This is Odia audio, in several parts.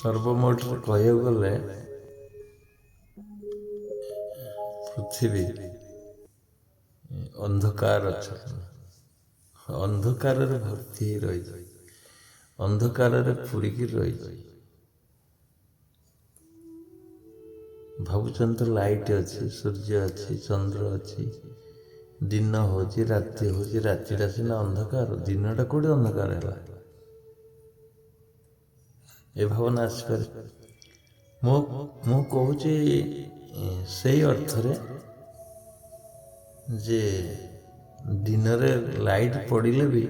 ସର୍ବମୋଟରେ କହିବାକୁ ଗଲେ ପୃଥିବୀ ଅନ୍ଧକାରରେ ଭର୍ତ୍ତି ହେଇ ରହିଛି, ଅନ୍ଧକାରରେ ପୁରିକି ରହିଛି। ଭାବୁଛନ୍ତି ତ ଲାଇଟ୍ ଅଛି, ସୂର୍ଯ୍ୟ ଅଛି, ଚନ୍ଦ୍ର ଅଛି, ଦିନ ହଉଛି ରାତି ହଉଛି, ରାତିଟା ସିନା ଅନ୍ଧକାର, ଦିନଟା କୋଉଠି ଅନ୍ଧକାର ହେଲା? ଏ ଭାବନା ଆସିପାରେ। ମୁଁ କହୁଛି ସେଇ ଅର୍ଥରେ ଯେ ଦିନରେ ଲାଇଟ୍ ପଡ଼ିଲେ ବି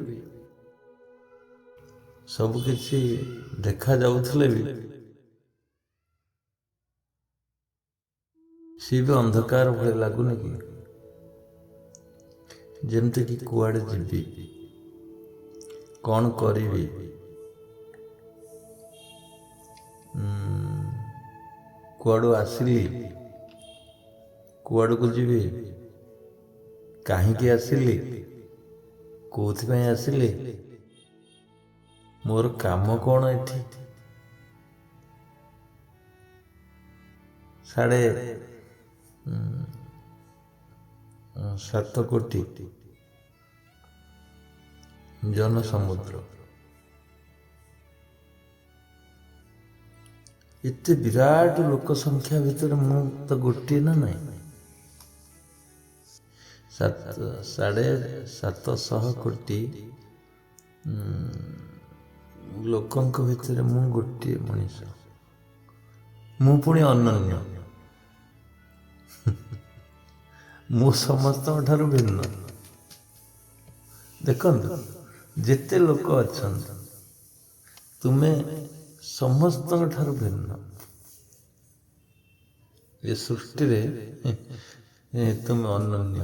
ସବୁ କିଛି ଦେଖା ଯାଉଥିଲେ ବି ସିଏ ବି ଅନ୍ଧକାର ଭଳି ଲାଗୁନି କି? ଯେମିତିକି କୁଆଡ଼େ ଯିବି, କ'ଣ କରିବି, କୁଆଡ଼ୁ ଆସିଲି, କୁଆଡ଼କୁ ଯିବି, କାହିଁକି ଆସିଲି, କୋଉଥିପାଇଁ ଆସିଲି, ମୋର କାମ କ'ଣ ଏଠି? 7.5 କୋଟି ଜନସମୁଦ୍ର, ଏତେ ବିରାଟ ଲୋକ ସଂଖ୍ୟା ଭିତରେ ମୁଁ ତ ଗୋଟିଏ ନା ନାହିଁ। 7.5 କୋଟି ଲୋକଙ୍କ ଭିତରେ ମୁଁ ଗୋଟିଏ ମଣିଷ, ମୁଁ ପୁଣି ଅନନ୍ୟ, ମୁଁ ସମସ୍ତଙ୍କ ଠାରୁ ଭିନ୍ନ। ଦେଖନ୍ତୁ, ଯେତେ ଲୋକ ଅଛନ୍ତି ତୁମେ ସମସ୍ତଙ୍କ ଠାରୁ ଭିନ୍ନ। ଏ ସୃଷ୍ଟିରେ ତୁମେ ଅନନ୍ୟ,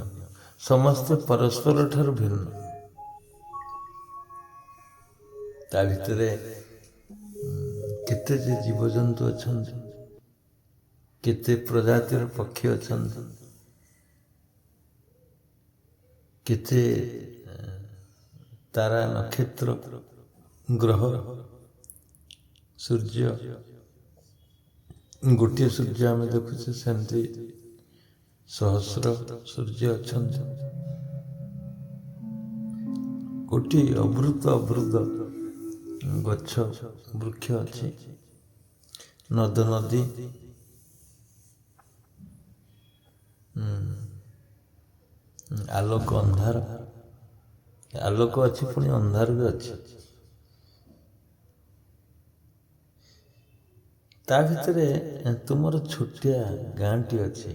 ସମସ୍ତେ ପରସ୍ପର ଠାରୁ ଭିନ୍ନ। ତା ଭିତରେ କେତେ ଯେ ଜୀବଜନ୍ତୁ ଅଛନ୍ତି, କେତେ ପ୍ରଜାତିର ପକ୍ଷୀ ଅଛନ୍ତି, କେତେ ତାରା ନକ୍ଷତ୍ର ଗ୍ରହ, ସୂର୍ଯ୍ୟ, ଗୋଟିଏ ସୂର୍ଯ୍ୟ ଆମେ ଦେଖୁଛେ, ସେମିତି ସହସ୍ର ସୂର୍ଯ୍ୟ ଅଛନ୍ତି। ଗୋଟିଏ ଅବୃତ ଗଛ ବୃକ୍ଷ ଅଛି, ନଦ ନଦୀ, ଆଲୋକ ଅନ୍ଧାର, ଆଲୋକ ଅଛି ପୁଣି ଅନ୍ଧାର ବି ଅଛି। ତା ଭିତରେ ତୁମର ଛୋଟିଆ ଗାଁଟି ଅଛି,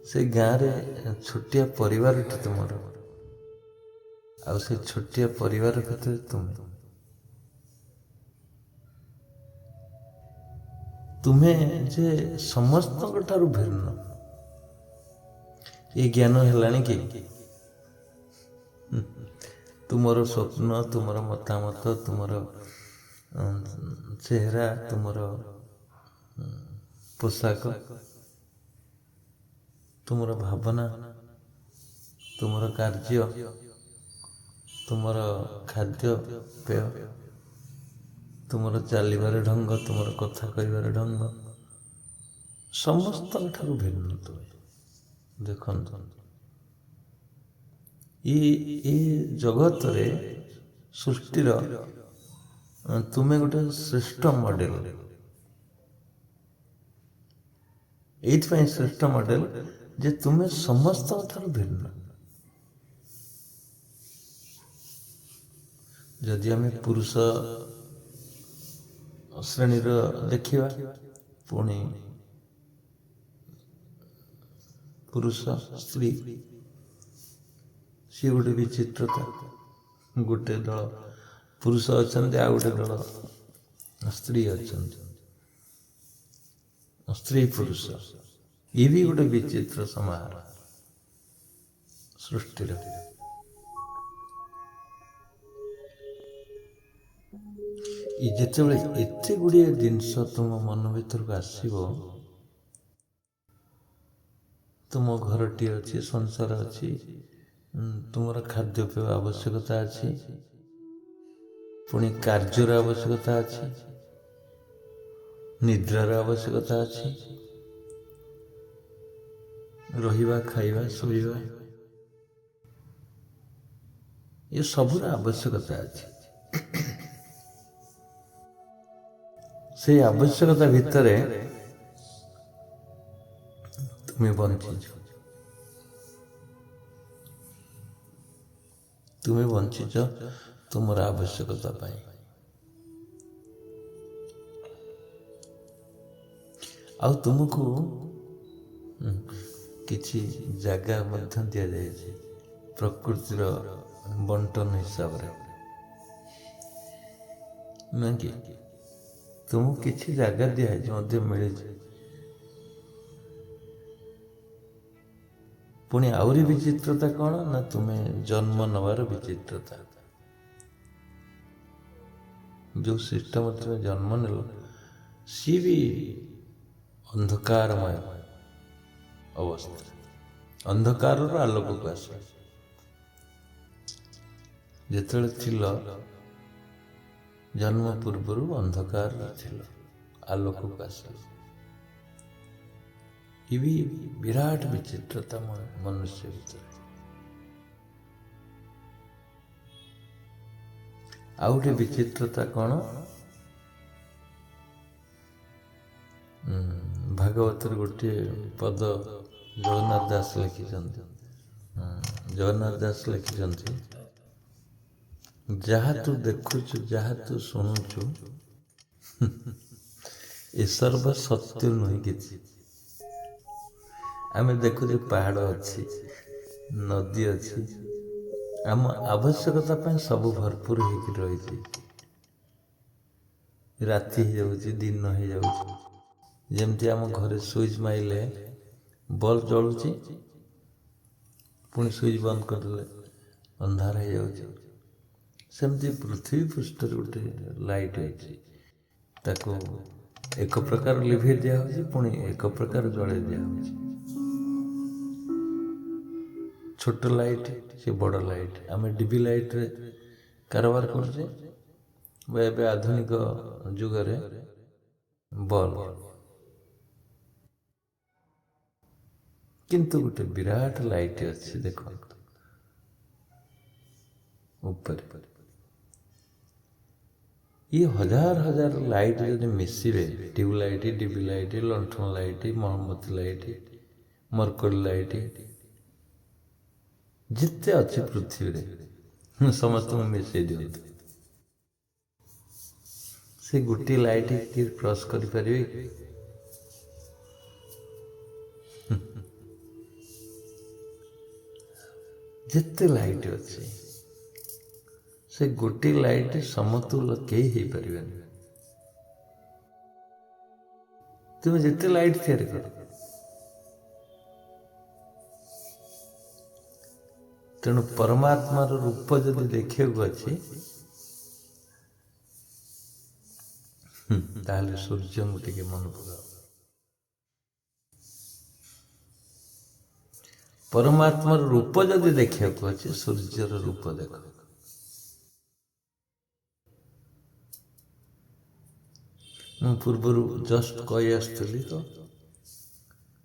ସେ ଗାଁରେ ଛୋଟିଆ ପରିବାରଟି ତୁମର, ଆଉ ସେ ଛୋଟିଆ ପରିବାର ଭିତରେ ତୁମେ ଯେ ସମସ୍ତଙ୍କ ଠାରୁ ଭିନ୍ନ, ଏ ଜ୍ଞାନ ହେଲାଣି କି? ତୁମର ସ୍ୱପ୍ନ, ତୁମର ମତାମତ, ତୁମର ଚେହେରା, ତୁମର ପୋଷାକ, ତୁମର ଭାବନା, ତୁମର କାର୍ଯ୍ୟ, ତୁମର ଖାଦ୍ୟପେୟ, ତୁମର ଚାଲିବାର ଢଙ୍ଗ, ତୁମର କଥା କହିବାର ଢଙ୍ଗ ସମସ୍ତଙ୍କ ଠାରୁ ଭିନ୍ନ ତୁମେ। ଦେଖନ୍ତୁ, ଏ ଜଗତରେ, ସୃଷ୍ଟିର ତୁମେ ଗୋଟେ ଶ୍ରେଷ୍ଠ ମଡେଲ। ଏଇଥିପାଇଁ ଶ୍ରେଷ୍ଠ ମଡେଲ ଯେ ତୁମେ ସମସ୍ତଙ୍କ ଠାରୁ ଭିନ୍ନ। ଯଦି ଆମେ ପୁରୁଷ ଶ୍ରେଣୀର ଦେଖିବା, ପୁଣି ପୁରୁଷ ସ୍ତ୍ରୀ, ସିଏ ଗୋଟେ ବିଚିତ୍ରତା। ଗୋଟେ ଦଳ ପୁରୁଷ ଅଛନ୍ତି, ଆଉ ଗୋଟେ ଦଳ ସ୍ତ୍ରୀ ଅଛନ୍ତି, ସ୍ତ୍ରୀ ପୁରୁଷ, ଇଏ ବି ଗୋଟେ ବିଚିତ୍ର ସମାହାର ସୃଷ୍ଟିର। ଯେତେବେଳେ ଏତେ ଗୁଡ଼ିଏ ଜିନିଷ ତୁମ ମନ ଭିତରକୁ ଆସିବ, ତୁମ ଘରଟି ଅଛି, ସଂସାର ଅଛି, ତୁମର ଖାଦ୍ୟପେୟ ଆବଶ୍ୟକତା ଅଛି, ପୁଣି କାର୍ଯ୍ୟର ଆବଶ୍ୟକତା ଅଛି, ନିଦ୍ରାର ଆବଶ୍ୟକତା ଅଛି, ରହିବା, ଖାଇବା, ଶୋଇବା, ଏ ସବୁର ଆବଶ୍ୟକତା ଅଛି। ସେଇ ଆବଶ୍ୟକତା ଭିତରେ ତୁମେ ବଞ୍ଚିଛ। ତୁମେ ବଞ୍ଚିଛ ତୁମର ଆବଶ୍ୟକତା ପାଇଁ। ଆଉ ତୁମକୁ କିଛି ଜାଗା ମଧ୍ୟ ଦିଆଯାଇଛି ପ୍ରକୃତିର ବଣ୍ଟନ ହିସାବରେ, ନୁହେଁ କି? ତୁମକୁ କିଛି ଜାଗା ଦିଆଯାଇଛି, ମଧ୍ୟ ମିଳିଛି। ପୁଣି ଆହୁରି ବିଚିତ୍ରତା କ'ଣ ନା ତୁମେ ଜନ୍ମ ନେବାର ବିଚିତ୍ରତା। ଯେଉଁ ସିଷ୍ଟମ ତୁମେ ଜନ୍ମ ନେଲ ସିଏ ବି ଅନ୍ଧକାରମୟ ଅବସ୍ଥା, ଅନ୍ଧକାରରୁ ଆଲୋକକୁ ଆସ। ଯେତେବେଳେ ଥିଲ ଜନ୍ମ ପୂର୍ବରୁ ଅନ୍ଧକାରରେ ଥିଲ, ଆଲୋକକୁ ଆସିଲ। ଇଏ ବି ବିରାଟ ବିଚିତ୍ରତା ମନୁଷ୍ୟ ଭିତରେ। ଆଉ ଗୋଟେ ବିଚିତ୍ରତା କ'ଣ? ଭାଗବତରେ ଗୋଟିଏ ପଦ ଜଗନ୍ନାଥ ଦାସ ଲେଖିଛନ୍ତି। ଜଗନ୍ନାଥ ଦାସ ଲେଖିଛନ୍ତି, ଯାହା ତୁ ଦେଖୁଛୁ, ଯାହା ତୁ ଶୁଣୁଛୁ, ଏ ସର୍ବ ସତ୍ୟ ନୁହେଁ କିଛି। ଆମେ ଦେଖୁଛୁ ପାହାଡ଼ ଅଛି, ନଦୀ ଅଛି, ଆମ ଆବଶ୍ୟକତା ପାଇଁ ସବୁ ଭରପୁର ହେଇକି ରହିଛି। ରାତି ହେଇଯାଉଛି, ଦିନ ହେଇଯାଉଛି। ଯେମିତି ଆମ ଘରେ ସୁଇଚ୍ ମାଇଲେ ବଲ୍ବ ଜଳୁଛି, ପୁଣି ସୁଇଚ୍ ବନ୍ଦ କରିଦେଲେ ଅନ୍ଧାର ହେଇଯାଉଛି। ସେମିତି ପୃଥିବୀ ପୃଷ୍ଠରେ ଗୋଟେ ଲାଇଟ୍ ଅଛି, ତାକୁ ଏକ ପ୍ରକାର ଲିଭେଇ ଦିଆହେଉଛି, ପୁଣି ଏକ ପ୍ରକାର ଜଳେଇ ଦିଆହେଉଛି। ଛୋଟ ଲାଇଟ୍, ସେ ବଡ଼ ଲାଇଟ୍। ଆମେ ଡିବି ଲାଇଟ୍ରେ କାରବାର କରୁଛେ, ବା ଏବେ ଆଧୁନିକ ଯୁଗରେ ବଲ୍ବ। କିନ୍ତୁ ଗୋଟେ ବିରାଟ ଲାଇଟ୍ ଅଛି, ଦେଖନ୍ତୁ ଉପରେ। ଇଏ ହଜାର ହଜାର ଲାଇଟ୍ ଯଦି ମିଶିବେ, ଟ୍ୟୁବ୍ ଲାଇଟ୍, ଡିବି ଲାଇଟ୍, ଲଣ୍ଠନ ଲାଇଟ୍, ମହମବତୀ ଲାଇଟ୍, ମର୍କରୀ ଲାଇଟ୍, ଯେତେ ଅଛି ପୃଥିବୀରେ ସମସ୍ତଙ୍କୁ ମିଶେଇ ଦିଅନ୍ତୁ, ସେ ଗୋଟିଏ ଲାଇଟ୍ କିଏ କ୍ରସ୍ କରିପାରିବେ କି? ଯେତେ ଲାଇଟ୍ ଅଛି, ସେ ଗୋଟିଏ ଲାଇଟ୍ ସମତୁଲ କେହି ହେଇପାରିବେନି। ତୁମେ ଯେତେ ଲାଇଟ୍ ତିଆରି କର, ତେଣୁ ପରମାତ୍ମାର ରୂପ ଯଦି ଦେଖିବାକୁ ଅଛି, ତାହେଲେ ସୂର୍ଯ୍ୟଙ୍କୁ ଟିକେ ମନେ ପକାଅ। ପରମାତ୍ମାର ରୂପ ଯଦି ଦେଖିବାକୁ ଅଛି, ସୂର୍ଯ୍ୟର ରୂପ ଦେଖ। ମୁଁ ପୂର୍ବରୁ ଜଷ୍ଟ କହି ଆସିଥିଲି ତ,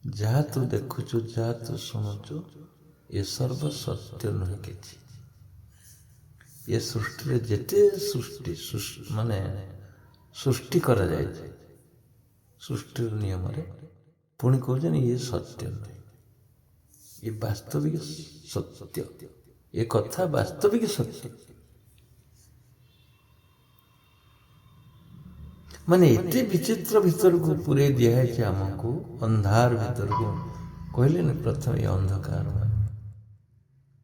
ଯାହା ତୁ ଦେଖୁଛୁ, ଯାହା ତୁ ଶୁଣୁଛୁ, ଏ ସର୍ବ ସତ୍ୟ ନୁହେଁ କିଛି। ଏ ସୃଷ୍ଟିରେ ଯେତେ ସୃଷ୍ଟି କରାଯାଇଛି ସୃଷ୍ଟିର ନିୟମରେ, ପୁଣି କହୁଛନ୍ତି ଇଏ ସତ୍ୟ ନୁହେଁ, ଏ ବାସ୍ତବିକ ସତ୍ୟ, ଏ କଥା ବାସ୍ତବିକ ସତ୍ୟ। ମାନେ ଏତେ ବିଚିତ୍ର ଭିତରକୁ ପୁରେଇ ଦିଆହେଇଛି ଆମକୁ, ଅନ୍ଧାର ଭିତରକୁ। କହିଲେନି ପ୍ରଥମେ ଏ ଅନ୍ଧକାର,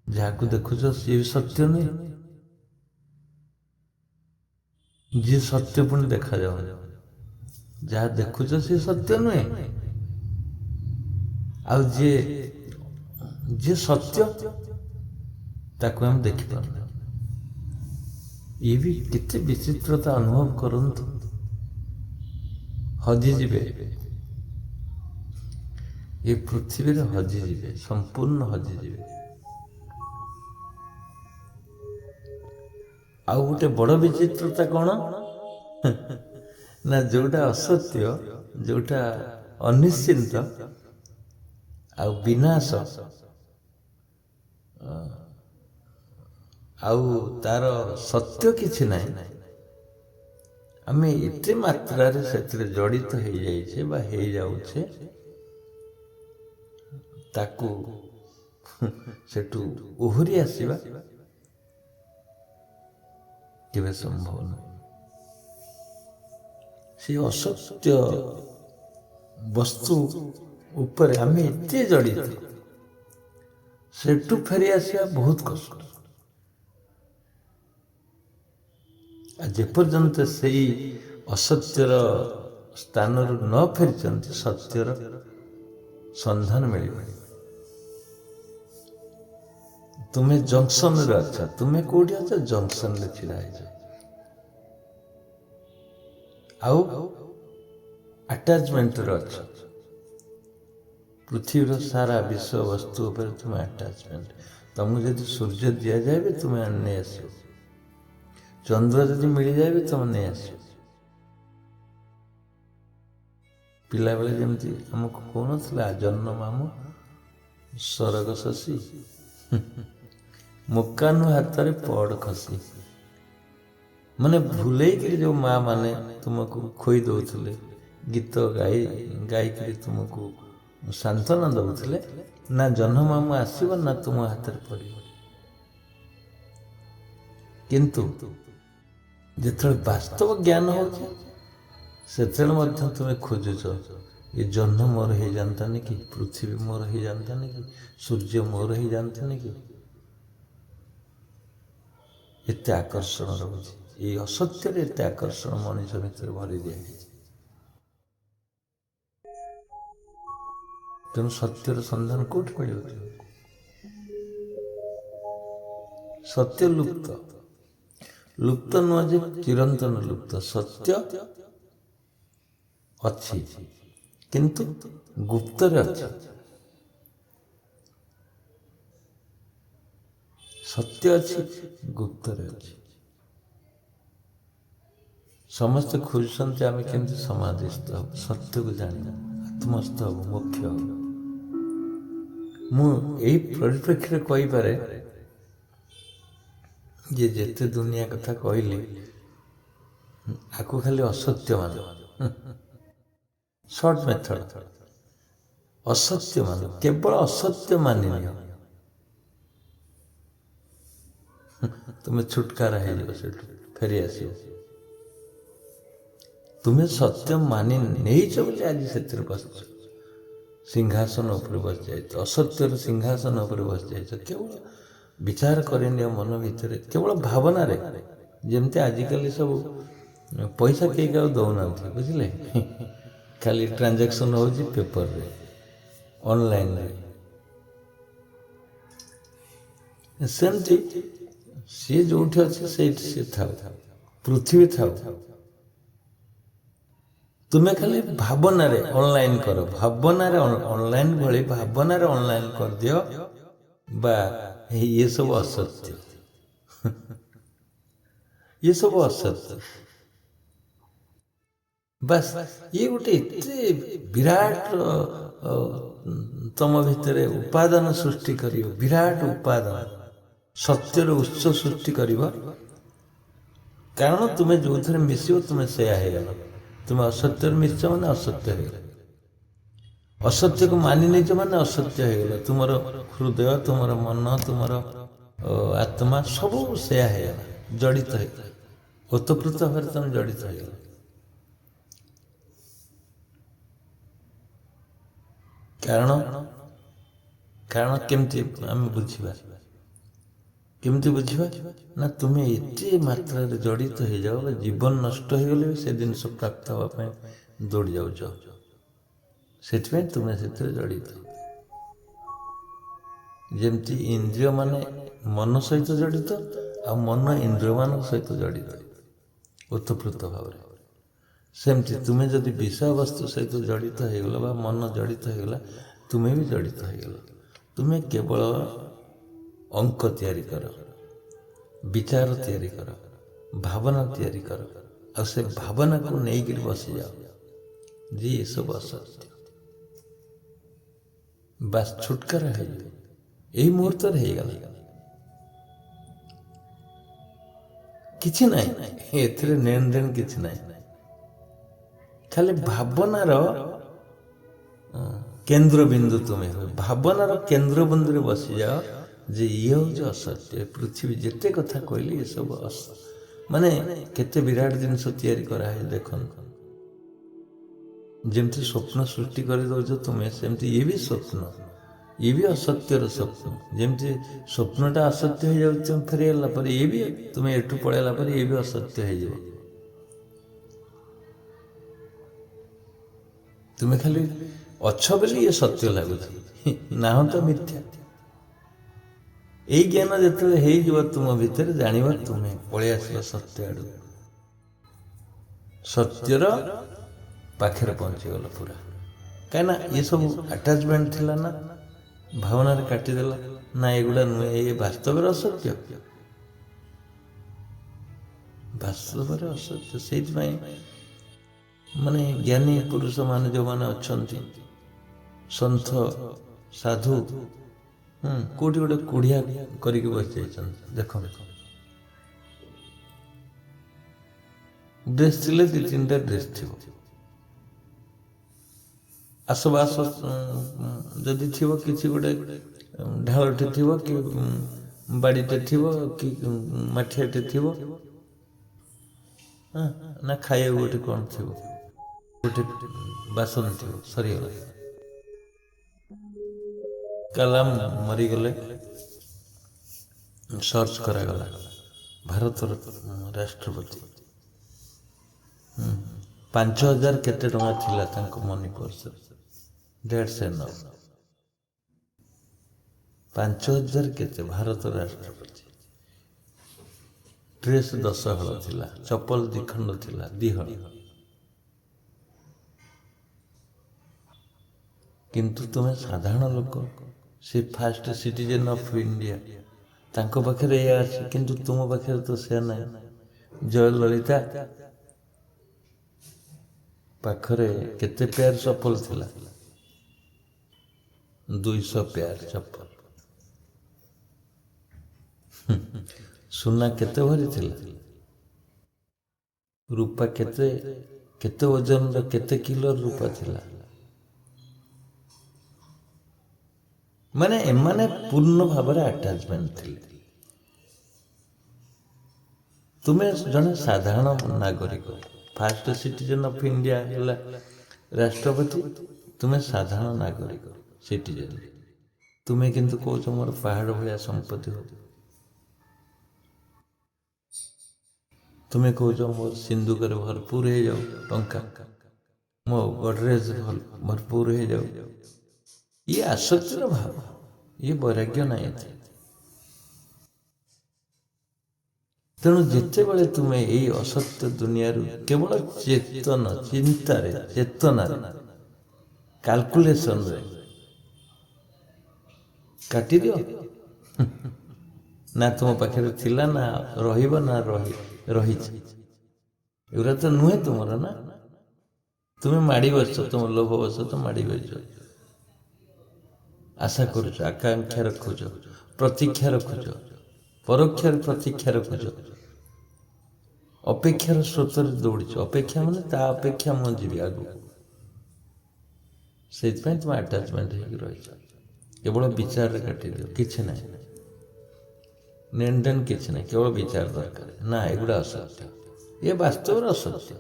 ଯାହାକୁ ଦେଖୁଛ ସିଏ ବି ସତ୍ୟ ନୁହେଁ, ଯିଏ ସତ୍ୟ ପୁଣି ଦେଖାଯାଉନି। ଯାହା ଦେଖୁଛ ସିଏ ସତ୍ୟ ନୁହେଁ, ଆଉ ଯିଏ ସତ୍ୟ ତାକୁ ଆମେ ଦେଖିପାରୁନେ। ଇଏ ବି କେତେ ବିଚିତ୍ରତା ଅନୁଭବ କରନ୍ତୁ। ହଜିଯିବେ, ଏ ପୃଥିବୀରେ ହଜିଯିବେ, ସମ୍ପୂର୍ଣ୍ଣ ହଜିଯିବେ। ଆଉ ଗୋଟେ ବଡ଼ ବିଚିତ୍ରତା କ'ଣ ନା ଯୋଉଟା ଅସତ୍ୟ, ଯୋଉଟା ଅନିଶ୍ଚିନ୍ତ ଆଉ ବିନାଶ ଆଉ ତାର ସତ୍ୟ କିଛି ନାହିଁ, ଆମେ ଏତେ ମାତ୍ରାରେ ସେଥିରେ ଜଡ଼ିତ ହେଇଯାଇଛେ ବା ହେଇଯାଉଛେ, ତାକୁ ସେଠୁ ଓହରି ଆସିବା କେବେ ସମ୍ଭବ ନୁହେଁ। ସେ ଅସତ୍ୟ ବସ୍ତୁ ଉପରେ ଆମେ ଏତେ ଜଡ଼ିତ, ସେଠୁ ଫେରି ଆସିବା ବହୁତ କଷ୍ଟ। ଆଉ ଯେପର୍ଯ୍ୟନ୍ତ ସେଇ ଅସତ୍ୟର ସ୍ଥାନରୁ ନ ଫେରିଛନ୍ତି, ସତ୍ୟର ସନ୍ଧାନ ମିଳିବନି। ତୁମେ ଜଙ୍କସନରେ ଅଛ, ତୁମେ କୋଉଠି ଅଛ? ଜଙ୍କସନରେ ଛିଡ଼ା ହେଇଛ। ଆଉ ଆଟାଚମେଣ୍ଟରେ ଅଛ। ପୃଥିବୀର ସାରା ବିଶ୍ୱ ବସ୍ତୁ ଉପରେ ତୁମେ ଆଟାଚମେଣ୍ଟ। ତମକୁ ଯଦି ସୂର୍ଯ୍ୟ ଦିଆଯାଏ ବି ତୁମେ ନେଇ ଆସିବ, ଚନ୍ଦ୍ର ଯଦି ମିଳିଯାଏ ବି ତୁମେ ନେଇ ଆସିବ। ପିଲାବେଳେ ଯେମିତି ଆମକୁ କହୁନଥିଲା ଜହ୍ନ ମାମୁଁ ସରଗ ଶଶୀ, ମୁକାନୁ ହାତରେ ପଡ ଖସି। ମାନେ ଭୁଲେଇକିରି ଯୋଉ ମା ମାନେ ତୁମକୁ ଖୋଇ ଦଉଥିଲେ, ଗୀତ ଗାଇକିରି ତୁମକୁ ସାନ୍ତ୍ୱନା ଦଉଥିଲେ, ନା ଜହ୍ନ ମାମୁଁ ଆସିବ ନା ତୁମ ହାତରେ ପଡ଼ିବ। କିନ୍ତୁ ଯେତେବେଳେ ବାସ୍ତବ ଜ୍ଞାନ ହଉଛି, ସେତେବେଳେ ମଧ୍ୟ ତୁମେ ଖୋଜୁଛ ଏ ଜହ୍ନ ମୋର ହେଇଯାନ୍ତାନି କି, ପୃଥିବୀ ମୋର ହେଇଯାନ୍ତାନି କି, ସୂର୍ଯ୍ୟ ମୋର ହେଇଯାନ୍ତାନି କି। ଏତେ ଆକର୍ଷଣ ରହୁଛି, ଏଇ ଅସତ୍ୟରେ ଏତେ ଆକର୍ଷଣ ମଣିଷ ଭିତରେ ଭରି ଦିଆଯାଇଛି। ତେଣୁ ସତ୍ୟର ସନ୍ଧାନ କୋଉଠି ମିଳିବ? ସତ୍ୟ ଲୁପ୍ତ, ଲୁପ୍ତ ନୁହଁ ଯେ ଚିରନ୍ତନ ଲୁପ୍ତ। ସତ୍ୟ ଅଛି କିନ୍ତୁ ଗୁପ୍ତରେ ଅଛି। ସତ୍ୟ ଅଛି, ଗୁପ୍ତରେ ଅଛି। ସମସ୍ତେ ଖୋଜୁଛନ୍ତି ଆମେ କେମିତି ସମାଧିସ୍ଥ ହବୁ, ସତ୍ୟକୁ ଜାଣିବୁ, ଆତ୍ମସ୍ଥ ହବୁ, ମୋକ୍ଷ ହବୁ। ମୁଁ ଏଇ ପରିପ୍ରେକ୍ଷୀରେ କହିପାରେ ଯେ ଯେତେ ଦୁନିଆ କଥା କହିଲି, ଆକୁ ଖାଲି ଅସତ୍ୟ ମାନ, ସର୍ଟ ମେଥଡ, ଅସତ୍ୟ ମାନ, କେବଳ ଅସତ୍ୟ ମାନି ନିଅ, ତୁମେ ଛୁଟକାରା ହେଇଯିବ, ସେଠୁ ଫେରି ଆସିବ। ତୁମେ ସତ୍ୟ ମାନି ନେଇଛ ବୋଲି ଆଜି ସେଥିରେ ବସିଛ, ସିଂହାସନ ଉପରେ ବସି ଯାଇଛ, ଅସତ୍ୟର ସିଂହାସନ ଉପରେ ବସି ଯାଇଛ। କେବଳ ବିଚାର କରିନିଅ ମନ ଭିତରେ, କେବଳ ଭାବନାରେ। ଯେମିତି ଆଜିକାଲି ସବୁ ପଇସା କେହି କାହାକୁ ଦଉନାହାନ୍ତି, ବୁଝିଲେ, ଖାଲି ଟ୍ରାଞ୍ଜାକ୍ସନ ହଉଛି ପେପରରେ, ଅନଲାଇନରେ। ସେମିତି ସିଏ ଯୋଉଠି ଅଛି ସେଇଠି ସିଏ ଥାଉ, ପୃଥିବୀ ଥାଉ, ତୁମେ ଖାଲି ଭାବନାରେ ଅନଲାଇନ୍ କର, ଭାବନାରେ ଅନଲାଇନ୍ ଭଳି ଭାବନାରେ ଅନଲାଇନ୍ କରିଦିଅ। ବା ଇଏ ସବୁ ଅସତ୍ୟ, ଇଏ ସବୁ ଅସତ୍ୟ। ବାସ୍ ଇଏ ଗୋଟେ ଏତେ ବିରାଟ ତମ ଭିତରେ ଉପାଦାନ ସୃଷ୍ଟି କରିବ, ବିରାଟ ଉପାଦାନ, ସତ୍ୟର ଉତ୍ସ ସୃଷ୍ଟି କରିବ। କାରଣ ତୁମେ ଯୋଉଥିରେ ମିଶିବ ତୁମେ ସେୟା ହେଇଗଲ। ତୁମେ ଅସତ୍ୟରେ ମିଶିଛ ମାନେ ଅସତ୍ୟ ହେଇଗଲ, ଅସତ୍ୟକୁ ମାନି ନେଇଛ ମାନେ ଅସତ୍ୟ ହେଇଗଲ। ତୁମର ହୃଦୟ, ତୁମର ମନ, ତୁମର ଆତ୍ମା ସବୁ ସେୟା ହେଇଗଲା, ଜଡ଼ିତ ହେଇଗଲା, ଓତପ୍ରୋତ ଭାବରେ ତମେ ଜଡ଼ିତ ହେଇଗଲ। କାରଣ କେମିତି ଆମେ ବୁଝିବା, କେମିତି ବୁଝିବା ନା ତୁମେ ଏତେ ମାତ୍ରାରେ ଜଡ଼ିତ ହେଇଯାଅ, ଜୀବନ ନଷ୍ଟ ହେଇଗଲେ ବି ସେ ଜିନିଷ ପ୍ରାପ୍ତ ହେବା ପାଇଁ ଦୌଡ଼ି ଯାଉଛ। ସେଥିପାଇଁ ତୁମେ ସେଥିରେ ଜଡ଼ିତ। ଯେମିତି ଇନ୍ଦ୍ରିୟ ମାନେ ମନ ସହିତ ଜଡ଼ିତ, ଆଉ ମନ ଇନ୍ଦ୍ରିୟ ମାନଙ୍କ ସହିତ ଜଡ଼ିତ ଓତପ୍ରୋତ ଭାବରେ। ସେମିତି ତୁମେ ଯଦି ବିଷୟବସ୍ତୁ ସହିତ ଜଡ଼ିତ ହେଇଗଲ ବା ମନ ଜଡ଼ିତ ହେଇଗଲା, ତୁମେ ବି ଜଡ଼ିତ ହେଇଗଲ। ତୁମେ କେବଳ ଅଙ୍କ ତିଆରି କର, ବିଚାର ତିଆରି କର, भावना तैयारी कर और से भावना को नहीं बसी जाओ जी ये सब असत्य बस छुटकारा है यही मुहूर्त रहीगला किछि नाही एथिरे लेन देन किछि नाही खाली भावनार केंद्र बिंदु तुम्हें हो भावनार केंद्र बिंदु रे बसी जाओ जे ये हूँ असत्य पृथ्वी जिते कथा कहली ये सब माने केते विराट जिनस तैयारी करा है देखन जेमती स्वप्न सृष्टि कर दौच तुम्हें सेमती ये भी स्वप्न ये भी असत्यर स्वप्न जेमती स्वप्नटा असत्य हो जाए तुम फेरीगला पर ये भी तुम्हें एठू पड़ेला पर ये भी असत्य हो जाए तुम्हें खाली अच्छ बोली ये सत्य लगुच ना तो मिथ्या यही ज्ञान जो तुम भितर जान तुम्हें पलि आस सत्य आड़ सत्यर पाखे पहुंचीगल पूरा कहीं ये सब आटाचमेंट थिला ना भावना काटिदेला ना एगुड़ा नुहे ये वास्तव असत्य वास्तव असत्य से माने ज्ञानी पुरुष मान जो मैंने अच्छा सन्थ साधु कोटी गोटे कुड़िया करके बस देख ड्रेस थे दी तीन ड्रेस थी आसबास जदि थी किसी गोटे ढालटे थी कि बाड़ीटे थी कि माठियाटे थी ना खाइए गोटे कौन थी गोटे बासन थी सरीगला कलाम मरीगले सर्च करागला भारत राष्ट्रपति 5000 केते टंका थिला तांको मनी पर्स डेट्स एनफ 5000 केते भारत राष्ट्रपति ड्रेस 10 हल थिला चप्पल 2 खंड थिला 2 हल किंतु तुम्हें साधारण लोक से फास्ट सिटीजन ऑफ इंडिया तांको पाखे किंतु तुम पाखे तो से ना जयललिता पाखरे केते पेयर चप्पल थिला 200 पेयर चप्पल सुना केते भरी थिला रूपा केते केते वजन केते किलो रूपा थिला माने पूर्ण भाव आटाचमेंट थी तुम्हें जड़े साधारण नागरिक फास्ट सिटीजन ऑफ इंडिया राष्ट्रपति तुम्हें साधारण नागरिक सिटीजन तुम्हें किंतु कौच मोर पहाड़ भाया संपत्ति हो तुम्हें कौच मोर सिंधुक भरपूर हो जाओ टंका मो गडरेज भरपूर हो जाओ ये आसक्तिर भाव ये वैराग्य नहीं थे तेणु जिते बड़े तुम्हें यही असत्य दुनिया केवल चेतन चिंतार चेतनार कैलकुलेशन रे काटी दियो ना तुम पाखे थिला ना रहिबो ना रही एगुरा तो नुहे तुमर ना तुम्हें माड़ी बस तुम लोभ बस तो माड़ी बस आशा करुच आकांक्षा रखुच प्रतीक्षा रखुच परोक्षार प्रतीक्षा रखुच अपेक्षार स्रोत दौड़ अपेक्षा माने ता अपेक्षा मुझे जीवी आगु से तुम आटाचमेंट रही केवल विचार काटी दियो किसी ना लेन देन किसी ना केवल विचार दरकार ना एगुड़ा असत्य ये वास्तव असत्य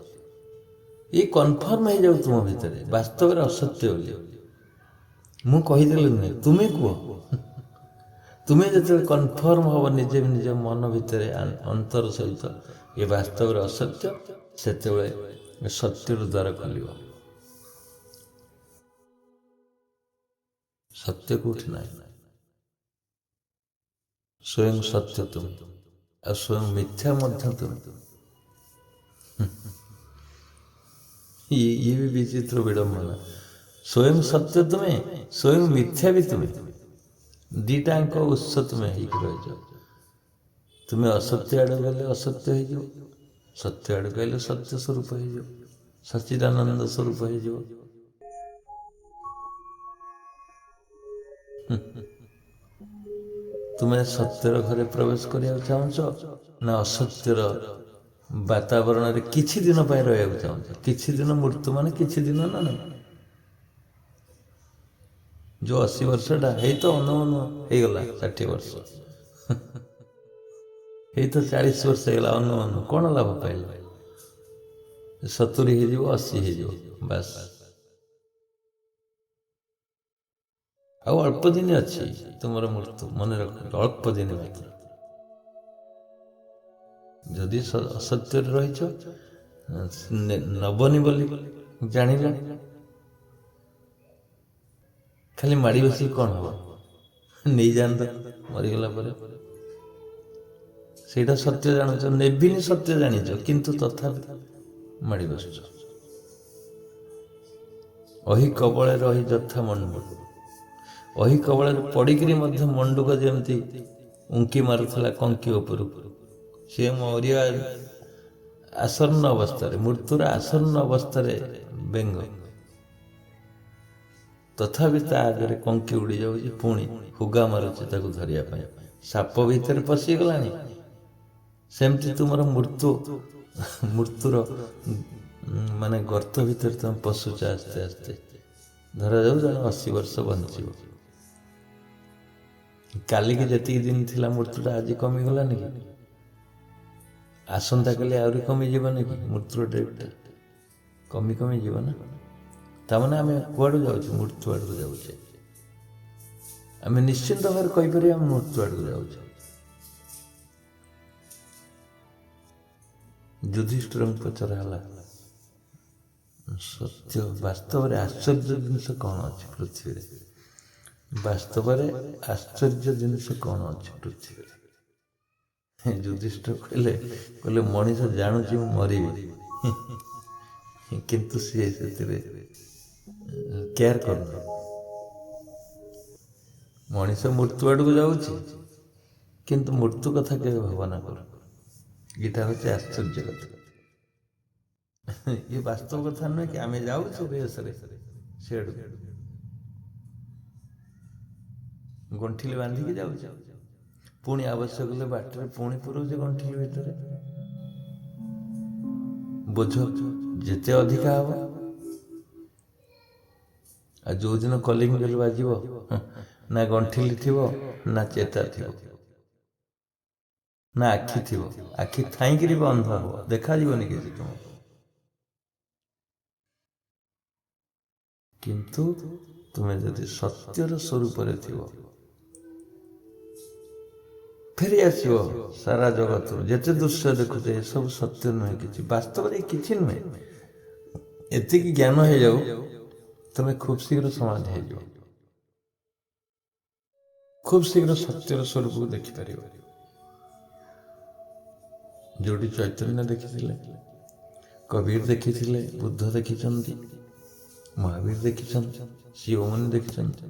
ये कन्फर्म हो जाऊ तुम भितर वास्तव असत्य बोली मु कहीदेली नुहे तुम्हें कह तुम्हें जो कन्फर्म हम निजे निज मन भितर अंतर सहित ये वास्तव असत्य से सत्यर द्वार खोल सत्य कौटी ना स्वयं सत्य तुम आ स्वयं मिथ्या मध्य तुम ये भी विचित्र विडंबना स्वयं सत्य तुम्हें स्वयं मिथ्या भी तुम्हें दीटांक उत्स तुम्हें रही ତୁମେ ଅସତ୍ୟ ଆଡ଼କୁ ଗଲେ ଅସତ୍ୟ ହେଇଯିବ, ସତ୍ୟ ଆଡ଼କୁ ଗଲେ ସତ୍ୟ ସ୍ୱରୂପ ହେଇଯିବ, ସଚ୍ଚିଦାନନ୍ଦ ସ୍ୱରୂପ ହେଇଯିବ। ତୁମେ ସତ୍ୟର ଘରେ ପ୍ରବେଶ କରିବାକୁ ଚାହୁଁଛ ନା ଅସତ୍ୟର ବାତାବରଣରେ କିଛି ଦିନ ପାଇଁ ରହିବାକୁ ଚାହୁଁଛ? କିଛି ଦିନ, ମୃତ୍ୟୁ ମାନେ କିଛି ଦିନ ନା ନାହିଁ। ଯୋଉ 80 ବର୍ଷଟା ହେଇ ତ ଅନୁ ହେଇଗଲା 60 ବର୍ଷ, ହେଇ ତ 40 ବର୍ଷ ହେଇଗଲା ଅନୁ କ'ଣ ଲାଭ ପାଇଲ? 70 ହେଇଯିବ, 80 ହେଇଯିବ, ବାସ୍। ଆଉ ଅଳ୍ପ ଦିନ ଅଛି ତୁମର ମୃତ୍ୟୁ, ମନେ ରଖ, ଅଳ୍ପ ଦିନ ମାତ୍ର। ଯଦି ଅସତ୍ୟରେ ରହିଛ, ନବନି ବୋଲି ଜାଣିଲ, ଖାଲି ମାଡ଼ି ବସିକି କ'ଣ ହବ? ନେଇଯାଆନ୍ତ ମରିଗଲା ପରେ। ସେଇଟା ସତ୍ୟ ଜାଣୁଛ, ନେବିନି ସତ୍ୟ ଜାଣିଛ, କିନ୍ତୁ ତଥାପି ମାଡ଼ି ବସୁଛ। ଅହି କବଳରେ ରହି ଯଥା ମଣ୍ଡୁକ, ଅହି କବଳରେ ପଡ଼ିକିରି ମଧ୍ୟ ମଣ୍ଡୁକ ଯେମିତି ଉଙ୍କି ମାରୁଥିଲା କଙ୍କି ଉପରକୁ, ସିଏ ମରିବା ଆସନ୍ନ ଅବସ୍ଥାରେ, ମୃତ୍ୟୁର ଆସନ୍ନ ଅବସ୍ଥାରେ ବେଙ୍ଗ, ତଥାପି ତା ଆଗରେ କଙ୍କି ଉଡ଼ି ଯାଉଛି, ପୁଣି ହୁଗା ମାରୁଛି ତାକୁ ଧରିବା ପାଇଁ। ସାପ ଭିତରେ ପଶିଗଲାଣି, ସେମିତି ତୁମର ମୃତ୍ୟୁର ମାନେ ଗର୍ତ୍ତ ଭିତରେ ତମେ ପଶୁଛ ଆସ୍ତେ ଆସ୍ତେ। ଧରାଯାଉ ଜଣେ 80 ବର୍ଷ ବଞ୍ଚିବ, କାଲିକି ଯେତିକି ଦିନ ଥିଲା ମୃତ୍ୟୁଟା ଆଜି କମିଗଲାନି କି? ଆସନ୍ତାକାଲି ଆହୁରି କମିଯିବନି କି? ମୃତ୍ୟୁର ଡେଟ୍ଟା କମି ଯିବ ନା। ତାମାନେ ଆମେ କୁଆଡ଼ୁ ଯାଉଛୁ? ମୃତ୍ୟୁ ଆଡ଼କୁ ଯାଉଛେ। ଆମେ ନିଶ୍ଚିନ୍ତ ଭାବରେ କହିପାରିବା ଆମେ ମୃତ୍ୟୁ ଆଡ଼କୁ ଯାଉଛେ। ଯୁଧିଷ୍ଠିରଙ୍କୁ ପଚରା ହେଲା, ସତ୍ୟ ବାସ୍ତବରେ ଆଶ୍ଚର୍ଯ୍ୟ ଜିନିଷ କ'ଣ ଅଛି ପୃଥିବୀରେ? ବାସ୍ତବରେ ଆଶ୍ଚର୍ଯ୍ୟ ଜିନିଷ କ'ଣ ଅଛି ପୃଥିବୀରେ? ଯୁଧିଷ୍ଠିର କହିଲେ ମଣିଷ ଜାଣୁଛି ମୁଁ ମରିବି, କିନ୍ତୁ ସିଏ ସେଥିରେ କେୟାର କରୁନି। ମଣିଷ ମୃତ୍ୟୁ ଆଡ଼କୁ ଯାଉଛି, କିନ୍ତୁ ମୃତ୍ୟୁ କଥା କେବେ ଭାବନା କରୁନି। ଏଇଟା ହେଉଛି ଆଶ୍ଚର୍ଯ୍ୟ କଥା। ଇଏ ବାସ୍ତବ କଥା ନୁହେଁ କି? ଆମେ ଯାଉଛୁ ରେସରେ ସିଆଡ଼ୁ, ଗଣ୍ଠିଲି ବାନ୍ଧିକି ଯାଉଛୁ, ପୁଣି ଆବଶ୍ୟକ ହେଲେ ବାଟରେ ପୁଣି ପୁରଉଛେ ଗଣ୍ଠିଲି ଭିତରେ। ବୋଝ ଯେତେ ଅଧିକା ହବ, ଆଉ ଯୋଉଦିନ କଲିଙ୍ଗ ବେଲ୍ ବାଜିବ, ନା ଗଣ୍ଠିଲି ଥିବ, ନା ଚେତା ଥିବ, ନା ଆଖି ଥିବ। ଆଖି ଥାଇକିରି ବି ଅନ୍ଧ ହବ, ଦେଖାଯିବନି କିଛି ତୁମକୁ। କିନ୍ତୁ ତୁମେ ଯଦି ସତ୍ୟର ସ୍ୱରୂପରେ ଥିବ, ଫେରି ଆସିବ ସାରା ଜଗତରୁ। ଯେତେ ଦୃଶ୍ୟ ଦେଖୁଛେ ଏସବୁ ସତ୍ୟ ନୁହେଁ, କିଛି ବାସ୍ତବରେ କିଛି ନୁହେଁ। ଏତିକି ଜ୍ଞାନ ହେଇଯାଉ, ତମେ ଖୁବ୍ ଶୀଘ୍ର ସମାଧି ହେଇଯିବ, ଖୁବ୍ ଶୀଘ୍ର ସତ୍ୟର ସ୍ୱରୂପକୁ ଦେଖିପାରିବ। ଯୋଉଠି ଚୈତନ୍ୟ ଦେଖିଥିଲେ, କବୀର ଦେଖିଥିଲେ, ବୁଦ୍ଧ ଦେଖିଛନ୍ତି, ମହାବୀର ଦେଖିଛନ୍ତି, ଶିବମୁନି ଦେଖିଛନ୍ତି,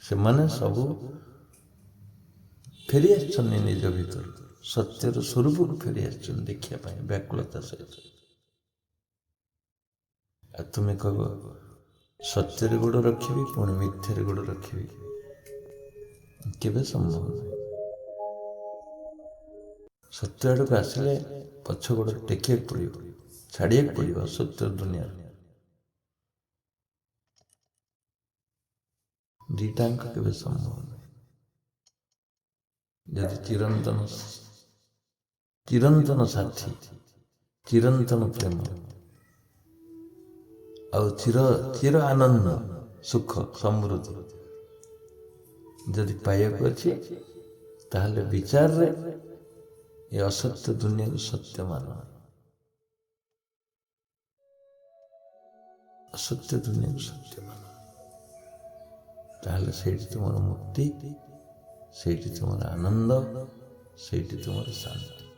ସେମାନେ ସବୁ ଫେରି ଆସିଛନ୍ତି ନିଜ ଭିତରୁ, ସତ୍ୟର ସ୍ୱରୂପକୁ ଫେରି ଆସିଛନ୍ତି ଦେଖିବା ପାଇଁ ବ୍ୟାକୁଳତା ସହିତ। ଆଉ ତୁମେ କହିବ ସତ୍ୟରେ ଗୋଡ଼ ରଖିବି ପୁଣି ମିଥ୍ୟାରେ ଗୋଡ଼ ରଖିବି, କେବେ ସମ୍ଭବ ନୁହେଁ। ସତ୍ୟ ଆଡ଼କୁ ଆସିଲେ ପଛ ଗୋଡ଼ ଟେକିବାକୁ ପଡ଼ିବ, ଛାଡ଼ିବାକୁ ପଡ଼ିବ ସତ୍ୟ ଦୁନିଆରେ। ଦିଟାଙ୍କ କେବେ ସମ୍ଭବ ନୁହେଁ। ଯଦି ଚିରନ୍ତନ ସାଥୀ, ଚିରନ୍ତନ ପ୍ରେମ ଆଉ ଚିର ଆନନ୍ଦ, ସୁଖ, ସମୃଦ୍ଧି ଯଦି ପାଇବାକୁ ଅଛି, ତାହେଲେ ବିଚାରରେ ଏ ଅସତ୍ୟ ଦୁନିଆକୁ ସତ୍ୟ ମାନ, ଅସତ୍ୟ ଦୁନିଆକୁ ସତ୍ୟ ମାନ, ତାହେଲେ ସେଇଠି ତୁମର ମୁକ୍ତି, ସେଇଠି ତୁମର ଆନନ୍ଦ, ସେଇଠି ତୁମର ଶାନ୍ତି।